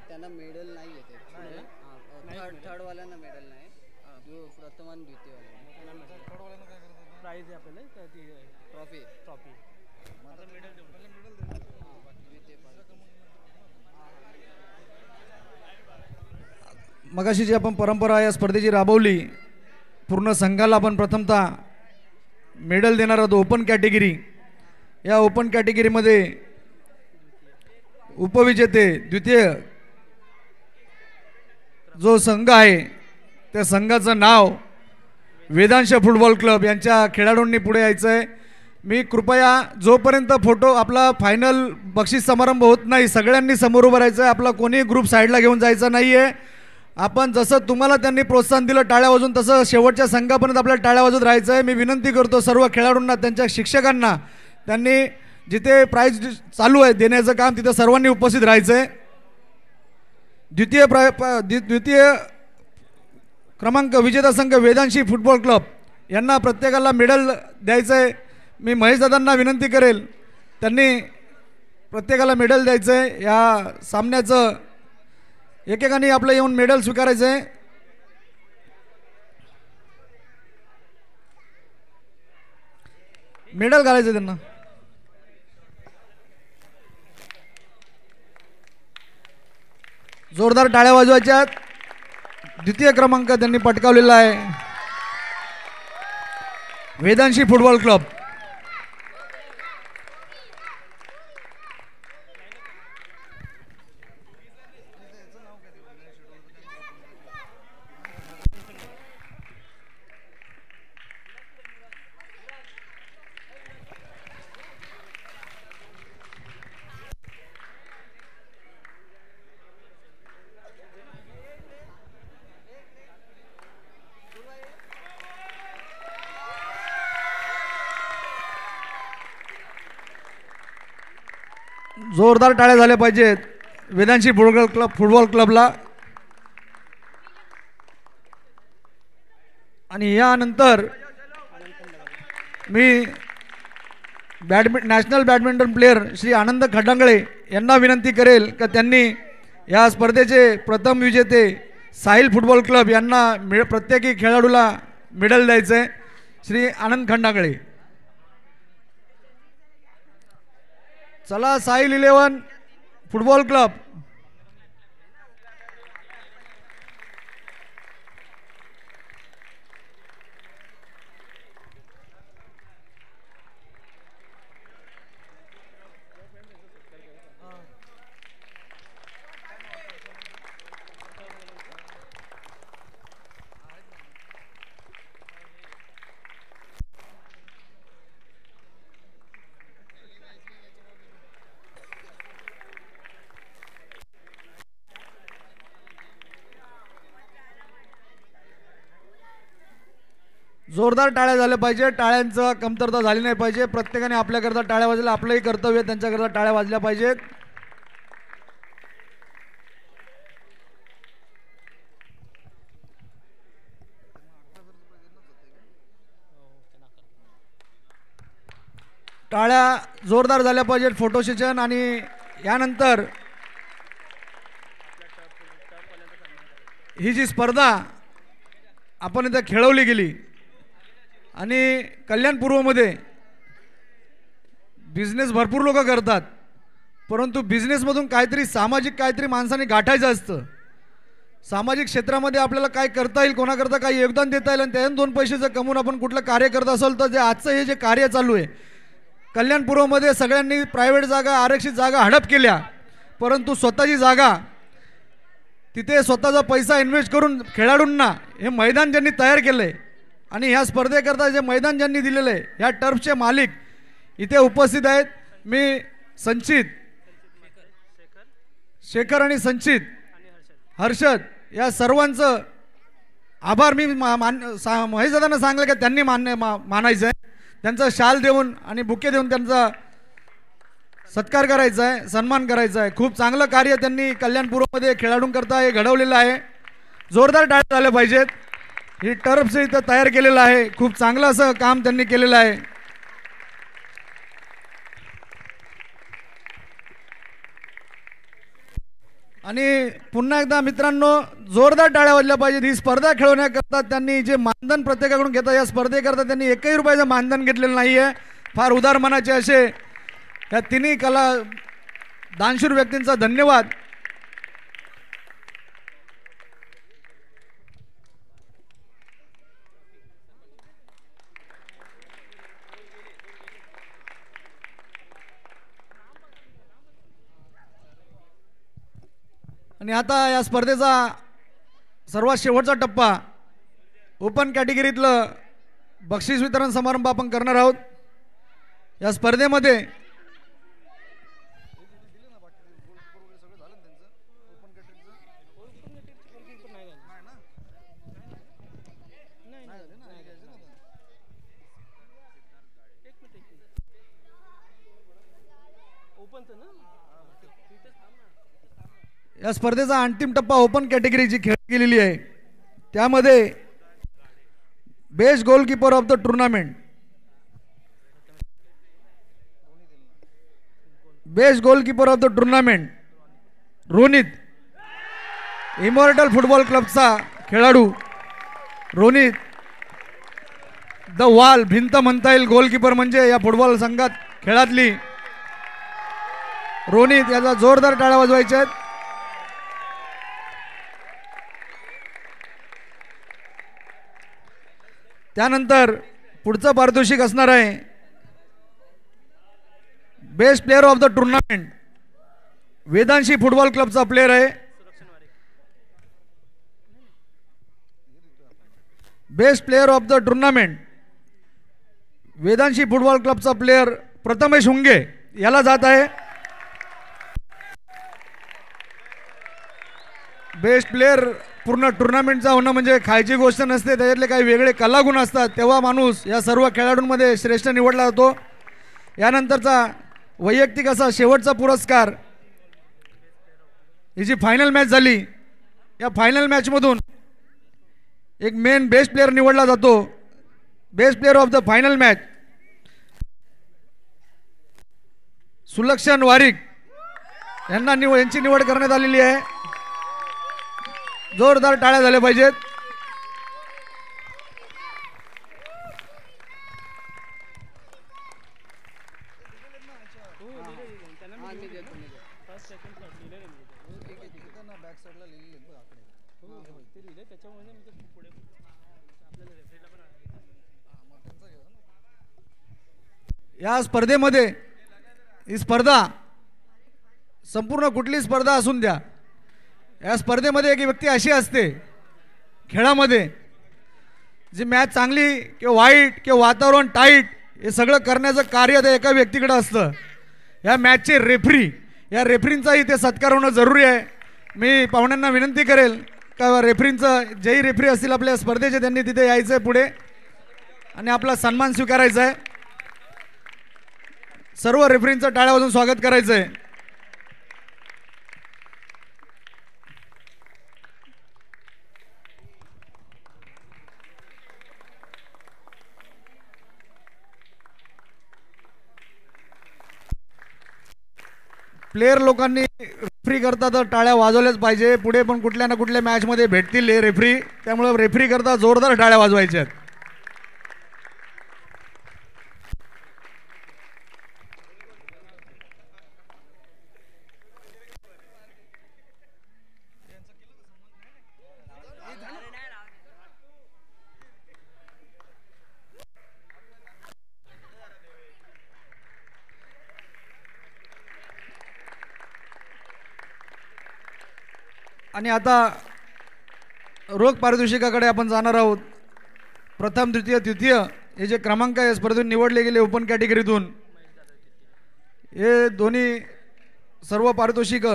त्यांना मेडल नाही येते थर्ड वाल्यांना मेडल नाही प्रथम आणि द्वितीय प्राइज आहे आपल्याला ट्रॉफी मगाशी जी आपण परंपरा या स्पर्धेची राबवली पूर्ण संघाला आपण प्रथमतः मेडल देणार आहोत. ओपन कॅटेगरी या ओपन कॅटेगरीमध्ये उपविजेते द्वितीय जो संघ आहे त्या संघाचं नाव वेदांश फुटबॉल क्लब यांच्या खेळाडूंनी पुढे यायचं आहे. मी कृपया जोपर्यंत फोटो आपला फायनल बक्षीस समारंभ होत नाही सगळ्यांनी समोर उभं राहायचं आहे. आपला कोणी ग्रुप साईडला घेऊन जायचं नाही आहे. आपण जसं तुम्हाला त्यांनी प्रोत्साहन दिलं टाळ्या वाजवून तसं शेवटच्या संघापर्यंत आपल्याला टाळ्या वाजवत राहायचं आहे. मी विनंती करतो सर्व खेळाडूंना त्यांच्या शिक्षकांना त्यांनी जिथे प्राइज चालू आहे देण्याचं काम तिथं सर्वांनी उपस्थित राहायचं आहे. द्वितीय क्रमांक विजेता संघ वेदांशी फुटबॉल क्लब यांना प्रत्येकाला मेडल द्यायचं आहे. मी महेशदादांना विनंती करेल त्यांनी प्रत्येकाला मेडल द्यायचं आहे. या सामन्याचं एकेकाने आपलं येऊन मेडल स्वीकारायचं आहे. मेडल घालायचं त्यांना. जोरदार टाळ्या वाजवायच्या. द्वितीय क्रमांक त्यांनी पटकावलेला आहे वेदांशी फुटबॉल क्लब. जोरदार टाळ्या झाल्या पाहिजेत वेदांशी फुटबॉल क्लबला. आणि यानंतर मी national badminton player Shri Anand खडांगळे यांना विनंती करेल का त्यांनी या स्पर्धेचे प्रथम विजेते साहिल फुटबॉल क्लब यांना प्रत्येकी खेळाडूला मेडल द्यायचं आहे. श्री आनंद खंडांगळे. चला साहिल 11 फुटबॉल क्लब. जोरदार टाळ्या झाल्या पाहिजे. टाळ्यांचं कमतरता झाली नाही पाहिजे. प्रत्येकाने आपल्याकरता टाळ्या वाजल्या. आपलंही कर्तव्य त्यांच्याकरता टाळ्या वाजल्या पाहिजेत. टाळ्या जोरदार झाल्या पाहिजेत. फोटो सेशन आणि यानंतर ही जी स्पर्धा आपण इथं खेळवली गेली आणि कल्याण पूर्वमध्ये बिझनेस भरपूर लोक करतात परंतु बिझनेसमधून काहीतरी सामाजिक काहीतरी माणसाने गाठायचं असतं. सामाजिक क्षेत्रामध्ये आपल्याला काय करता येईल कोणाकरता काही योगदान देता येईल आणि त्यातून 2 पैसे जर कमवून आपण कुठलं कार्य करत असेल तर जे आजचं हे जे कार्य चालू आहे कल्याण पूर्वमध्ये सगळ्यांनी प्रायव्हेट जागा आरक्षित जागा हडप केल्या परंतु स्वतःची जागा तिथे स्वतःचा पैसा इन्व्हेस्ट करून खेळाडूंना हे मैदान ज्यांनी तयार केलं आहे आणि ह्या स्पर्धेकरता जे मैदान ज्यांनी दिलेलं आहे ह्या टर्फचे मालिक इथे उपस्थित आहेत. मी संचित, शेखर आणि संचित, हर्षद या सर्वांचं आभार मी महेशदादांना सांगलं की त्यांनी मानायचं आहे. त्यांचा शाल देऊन आणि बुके देऊन त्यांचा सत्कार करायचा आहे, सन्मान करायचा आहे. खूप चांगलं कार्य त्यांनी कल्याणपूरमध्ये खेळाडूंकरता हे घडवलेलं आहे. जोरदार टाळ्या झाल्या पाहिजेत. ही टर्फचं इथं तयार केलेलं आहे. खूप चांगलं असं काम त्यांनी केलेलं आहे. आणि पुन्हा एकदा मित्रांनो जोरदार टाळ्या वाजल्या पाहिजेत. ही स्पर्धा खेळवण्याकरता त्यांनी जे मानधन प्रत्येकाकडून घेतात या स्पर्धेकरता त्यांनी एकही रुपयाचं मानधन घेतलेलं नाही आहे. फार उदार मनाचे असे या तिन्ही कला दानशूर व्यक्तींचा धन्यवाद. आणि आता या स्पर्धेचा सर्वात शेवटचा टप्पा ओपन कॅटेगरीतलं बक्षीस वितरण समारंभ आपण करणार आहोत. या स्पर्धेमध्ये या स्पर्धेचा अंतिम टप्पा ओपन कॅटेगरीची खेळ केलेली आहे. त्यामध्ये best goalkeeper of the tournament, best goalkeeper of the tournament Ronit, immortal football क्लबचा खेळाडू रोनित द वॉल, भिंत म्हणता येईल. गोलकीपर म्हणजे या फुटबॉल संघात खेळातली रोनित, याचा जोरदार टाळ्या वाजवायच्या आहेत. त्यानंतर पुढचं पारितोषिक असणार आहे best player of the tournament. Vedanshi football क्लबचा प्लेअर आहे. Best player of the tournament Vedanshi football क्लबचा प्लेअर प्रथमेश हुंगे याला जात आहे. बेस्ट प्लेअर पूर्ण टुर्नामेंटचा होणं म्हणजे खायची गोष्ट नसते. त्याच्यातले काही वेगळे कलागुण असतात. तेव्हा माणूस या सर्व खेळाडूंमध्ये श्रेष्ठ निवडला जातो. यानंतरचा वैयक्तिक असा शेवटचा पुरस्कार, ही जी फायनल मॅच झाली या फायनल मॅचमधून एक मेन बेस्ट प्लेअर निवडला जातो. Best player of the final match Sulakshan Warik यांची निवड करण्यात आलेली आहे. जोरदार टाळ्या झाल्या पाहिजेत. या स्पर्धेमध्ये ही स्पर्धा संपूर्ण कुठली स्पर्धा असून द्या, या स्पर्धेमध्ये एक व्यक्ती अशी असते खेळामध्ये जी मॅच चांगली किंवा वाईट किंवा वातावरण टाईट हे सगळं करण्याचं कार्य त्या एका व्यक्तीकडे असतं. या मॅचचे रेफरी, या रेफरींचाही ते सत्कार होणं जरुरी आहे. मी पाहुण्यांना विनंती करेल का रेफरींचं जेही रेफरी असतील आपल्या स्पर्धेचे त्यांनी तिथे यायचं आहे पुढे आणि आपला सन्मान स्वीकारायचा आहे. सर्व रेफरींचं टाळ्या वाजवून स्वागत करायचं आहे. प्लेयर लोकांनी रेफरी करता तर टाळ्या वाजवल्याच पाहिजे. पुढे पण कुठल्या ना कुठल्या मॅचमध्ये भेटतील हे रेफरी, त्यामुळे रेफरी करता जोरदार टाळ्या वाजवायच्या आहेत. आणि आता रोख पारितोषिकाकडे आपण जाणार आहोत. प्रथम द्वितीय तृतीय हे जे क्रमांक आहे स्पर्धेतून निवडले गेले ओपन कॅटेगरीतून, हे दोन्ही सर्व पारितोषिक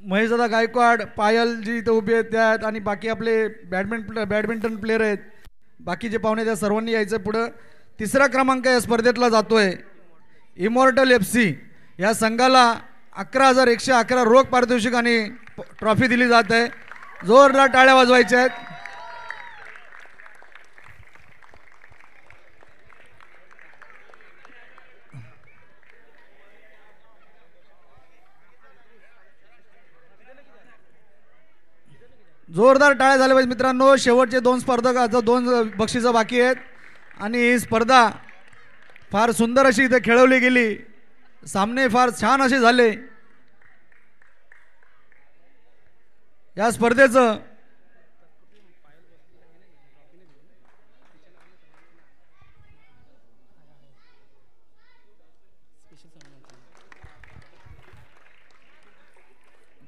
महेशदादा गायकवाड, पायल जी इथं उभे आहेत त्या आहेत, आणि बाकी आपले बॅडमिंटन प्लेयर आहेत, बाकीचे पाहुणे त्या सर्वांनी यायचं पुढं. तिसरा क्रमांक या स्पर्धेतला जातोय इमॉर्टल FC. या संघाला 11,111 रोख पारितोषिक आणि ट्रॉफी दिली जात आहे. जोरदार टाळ्या वाजवायच्या आहेत. जोरदार टाळ्या झाल्या पाहिजे मित्रांनो. शेवटचे 2 स्पर्धक आता 2 बक्षिसं बाकी आहेत आणि ही स्पर्धा फार सुंदर अशी इथे खेळवली गेली. सामने फार छान असे झाले. या स्पर्धेचं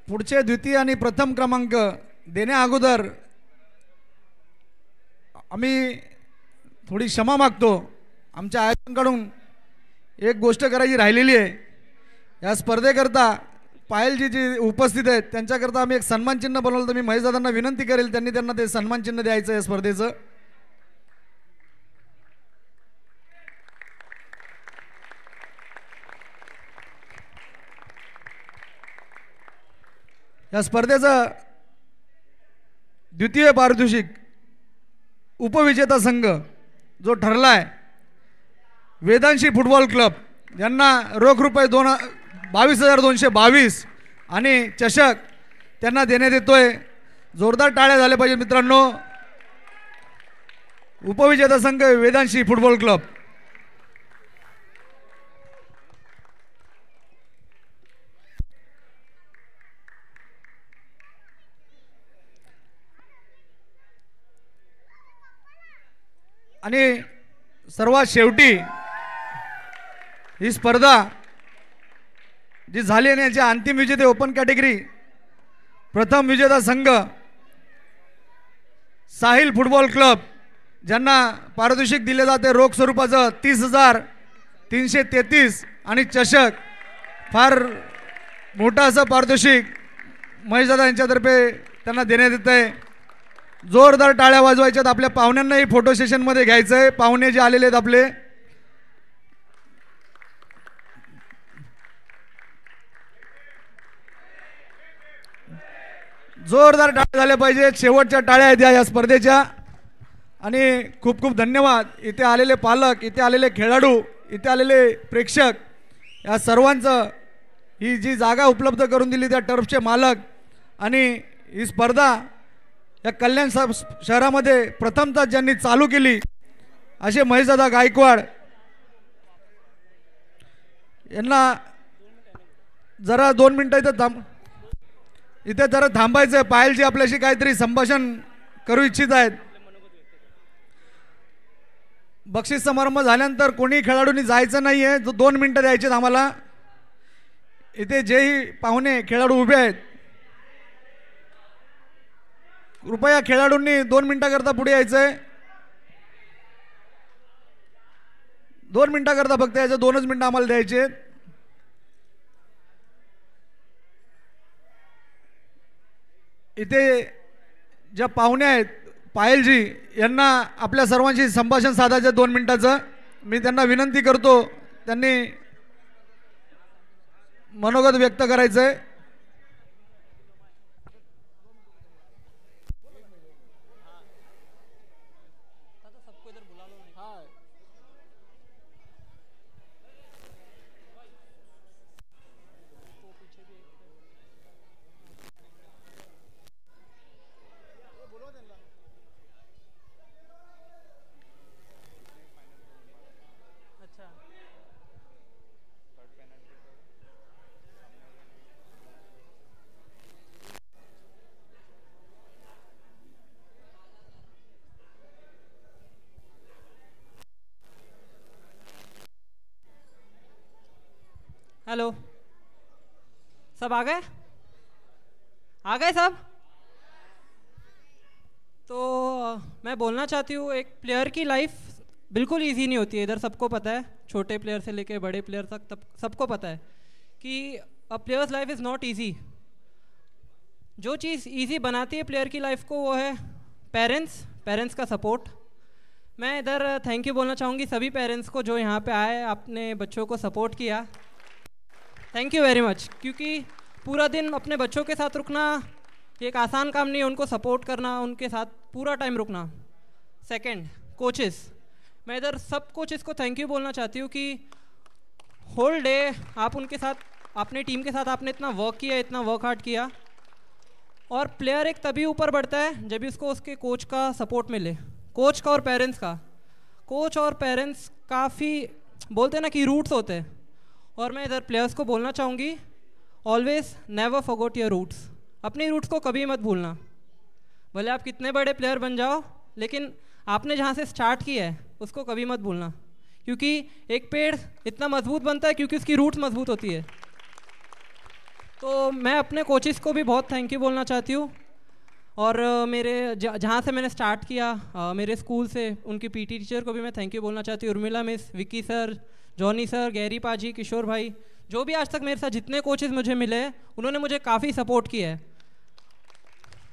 पुढचे द्वितीय आणि प्रथम क्रमांक देण्या अगोदर आम्ही थोडी क्षमा मागतो. आमच्या आयोजकांकडून एक गोष्ट करायची राहिलेली आहे. या स्पर्धेकरता पायलजी जी उपस्थित आहेत त्यांच्याकरता आम्ही एक सन्मान चिन्ह बनवलं, तर मी महेशदादांना विनंती करेल त्यांनी त्यांना ते सन्मान चिन्ह द्यायचं या स्पर्धेचं. या स्पर्धेचं द्वितीय पारितोषिक उपविजेता संघ जो ठरला आहे वेदांशी फुटबॉल क्लब यांना रोख रुपये 22,222 आणि चषक त्यांना देण्यात येतोय. जोरदार टाळ्या झाल्या पाहिजे मित्रांनो. उपविजेता संघ वेदांशी फुटबॉल क्लब. आणि सर्वात शेवटी ही स्पर्धा जी झाली आणि याचे अंतिम विजेते ओपन कॅटेगरी प्रथम विजेता संघ साहिल फुटबॉल क्लब ज्यांना पारितोषिक दिले जाते रोख स्वरूपाचं 30,333 आणि चषक. फार मोठा असं पारितोषिक महेशदादा यांच्यातर्फे त्यांना देण्यात येत आहे. जोरदार टाळ्या वाजवायच्यात. आपल्या पाहुण्यांनाही फोटो सेशनमध्ये घ्यायचं आहे. पाहुणे जे आलेले आहेत आपले, जोरदार टाळ्या झाल्या पाहिजेत. शेवटच्या टाळ्या आहेत या स्पर्धेच्या. आणि खूप खूप धन्यवाद इथे आलेले पालक, इथे आलेले खेळाडू, इथे आलेले प्रेक्षक, या सर्वांचं ही जी जागा उपलब्ध करून दिली त्या टर्फचे मालक. आणि ही स्पर्धा या कल्याण शहरामध्ये प्रथमतः ज्यांनी चालू केली असे महेशदादा गायकवाड यांना जरा 2 मिनिटं इथे जरा थांबायचं आहे. पायलजी आपल्याशी काहीतरी संभाषण करू इच्छित आहेत. बक्षीस समारंभ झाल्यानंतर कोणी खेळाडूंनी जायचं नाही आहे. 2 मिनिटं द्यायचे आम्हाला. इथे जेही पाहुणे खेळाडू उभे आहेत कृपया खेळाडूंनी 2 मिनिटाकरता पुढे यायचं आहे. 2 मिनिटाकरता फक्त यायचं. 2च मिनिटं आम्हाला द्यायचे. इथे ज्या पाहुणे आहेत पायलजी यांना आपल्या सर्वांशी संभाषण साधायचं 2 मिनिटाचं. मी त्यांना विनंती करतो त्यांनी मनोगत व्यक्त करायचं आहे. हेलो, सब आ गए? आ गए सब? तो मैं बोलना चाहती हूँ, एक प्लेयर की लाइफ बिल्कुल इजी नहीं होती है, इधर सबको पता है, छोटे प्लेयर से लेके बड़े प्लेयर तक तब सबको पता है कि अ players life is not easy. जो चीज़ इजी बनाती है प्लेयर की लाइफ को वो है पेरेंट्स का सपोर्ट। मैं इधर थैंक यू बोलना चाहूँगी सभी पेरेंट्स को जो यहाँ पे आए, अपने बच्चों को सपोर्ट किया, थैंक यू वेरी मच। क्योंकि पूरा दिन अपने बच्चों के साथ रुकना एक आसान काम नहीं है, उनको सपोर्ट करना, उनके साथ पूरा टाइम रुकना। सेकंड, कोचेस, मैं इधर सब कोचेस को थैंक यू बोलना चाहती हूँ कि होल डे आप उनके साथ, अपने टीम के साथ आपने इतना वर्क किया, इतना वर्क हार्ड किया। और प्लेयर एक तभी ऊपर बढ़ता है जब उसको उसके कोच का सपोर्ट मिले, कोच का और पेरेंट्स का। कोच और पेरेंट्स काफ़ी बोलते हैं ना कि रूट्स होते हैं, और मैं इधर प्लेयर्स को बोलना चाहूँगी always never forget your roots. अपनी रूट्स को कभी मत भूलना, भले आप कितने बड़े प्लेयर बन जाओ, लेकिन आपने जहाँ से स्टार्ट किया है उसको कभी मत भूलना, क्योंकि एक पेड़ इतना मजबूत बनता है क्योंकि उसकी रूट्स मजबूत होती है। तो मैं अपने कोचेस को भी बहुत थैंक यू बोलना चाहती हूँ, और मेरे जहाँ से मैंने स्टार्ट किया मेरे स्कूल से, उनकी पीटी टीचर को भी मैं थैंक यू बोलना चाहती हूँ, Urmila miss, Vicky sir, Johnny sir, गैरी पाजी, किशोर भाई, जो भी आज तक मेरे साथ जितने कोचेस मुझे मिले हैं उन्होंने मुझे काफ़ी सपोर्ट किया है,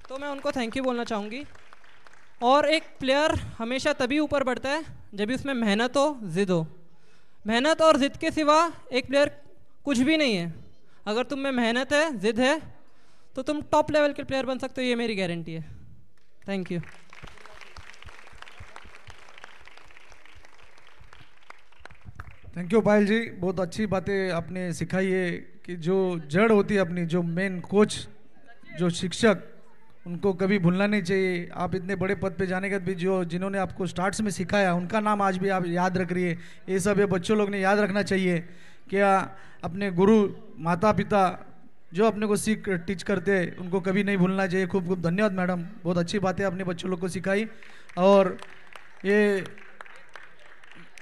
तो मैं उनको थैंक यू बोलना चाहूँगी। और एक प्लेयर हमेशा तभी ऊपर बढ़ता है जब भी उसमें मेहनत हो, ज़िद हो। मेहनत और ज़िद के सिवा एक प्लेयर कुछ भी नहीं है। अगर तुम में मेहनत है, ज़िद है, तो तुम टॉप लेवल के प्लेयर बन सकते हो, ये मेरी गारंटी है। Thank you. Thank you Payal ji, बहुत अच्छी बातें आपने सिखाई है कि जो जड़ होती है अपनी, जो मेन कोच, जो शिक्षक, उनको कभी भूलना नहीं चाहिए। आप इतने बड़े पद पे जाने के बाद भी जो जिन्होंने आपको स्टार्ट्स में सिखाया उनका नाम आज भी आप याद रख रही है, ये सब ये बच्चों लोग ने याद रखना चाहिए। क्या अपने गुरु माता पिता जो अपने को सीख टीच करते हैं उनको कभी नहीं भूलना चाहिए। खूब खूब धन्यवाद मैडम, बहुत अच्छी बातें अपने बच्चों लोग को सिखाई। और ये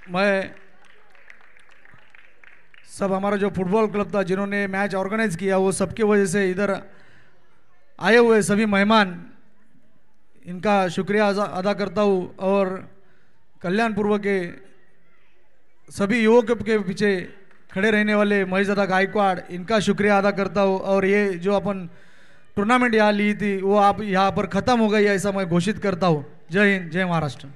मैं सब हमारा जो फुटबॉल क्लब था जिन्होंने मैच ऑर्गेनाइज किया, वो सबके वजह से इधर आए हुए सभी मेहमान, इनका शुक्रिया अदा करता हूँ। और कल्याणपुर के सभी युवकों के पीछे खड़े रहने वाले महेशदादा गायकवाड़, इनका शुक्रिया अदा करता हूँ। और ये जो अपन टूर्नामेंट यहाँ ली थी वो आप यहाँ पर ख़त्म हो गई ऐसा मैं घोषित करता हूँ। जय हिंद, जय महाराष्ट्र।